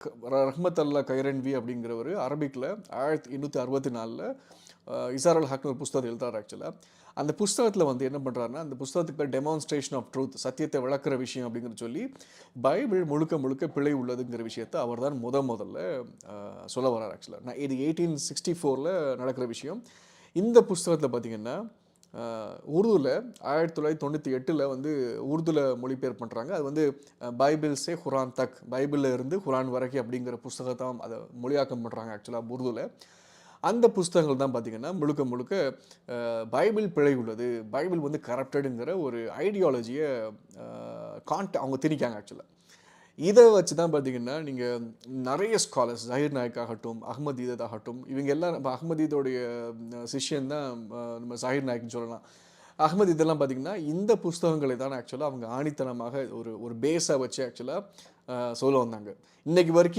ரஹ்மத் அல்லா கைரன்வி அப்படிங்கிறவர் அரபிக்கில் 1864 இசார் அல் ஹக்னு ஒரு புஸ்தகம் எழுதுறாரு ஆக்சுவலாக. அந்த புஸ்தகத்தில் வந்து என்ன பண்ணுறாருன்னா, அந்த புஸ்தகத்துக்கு பேர் டெமான்ஸ்ட்ரேஷன் ஆஃப் ட்ரூத், சத்தியத்தை விளக்குற விஷயம் அப்படிங்கிற சொல்லி பைபிள் முழுக்க முழுக்க பிழை உள்ளதுங்கிற விஷயத்தை அவர் தான் முதல்ல சொல்ல வர்றார் ஆக்சுவலாக. நான் இது 1864 நடக்கிற விஷயம். இந்த புஸ்தகத்தில் பார்த்தீங்கன்னா உருதுவில் 1998 வந்து உருதுவில் மொழிபெயர்ப்பு பண்ணுறாங்க. அது வந்து பைபிள் சே குரான் தக், பைபிளில் இருந்து குரான் வரைக்கும் அப்படிங்கிற புஸ்தகத்தை அதை மொழியாக்கம் பண்ணுறாங்க ஆக்சுவலாக உருதுவில். அந்த புஸ்தகங்கள் தான் பார்த்திங்கன்னா முழுக்க முழுக்க பைபிள் பிழை உள்ளது, பைபிள் வந்து கரப்டடுங்கிற ஒரு ஐடியாலஜியை அவங்க திணிக்காங்க ஆக்சுவலாக. இதை வச்சு தான் பார்த்தீங்கன்னா நீங்கள் நிறைய ஸ்காலர்ஸ், ஜஹீர் நாயக் ஆகட்டும், அஹ்மத் ஈதத் ஆகட்டும், இவங்க எல்லாம் நம்ம அஹ்மத் ஈதோடைய சிஷ்யன் தான் நம்ம ஜஹீர் நாயக்னு சொல்லலாம். அஹ்மத் இதெல்லாம் பார்த்தீங்கன்னா இந்த புஸ்தகங்களை தான் ஆக்சுவலாக அவங்க ஆணித்தனமாக ஒரு பேஸாக வச்சு ஆக்சுவலாக சொல்ல வந்தாங்க. இன்னைக்கு வரைக்கும்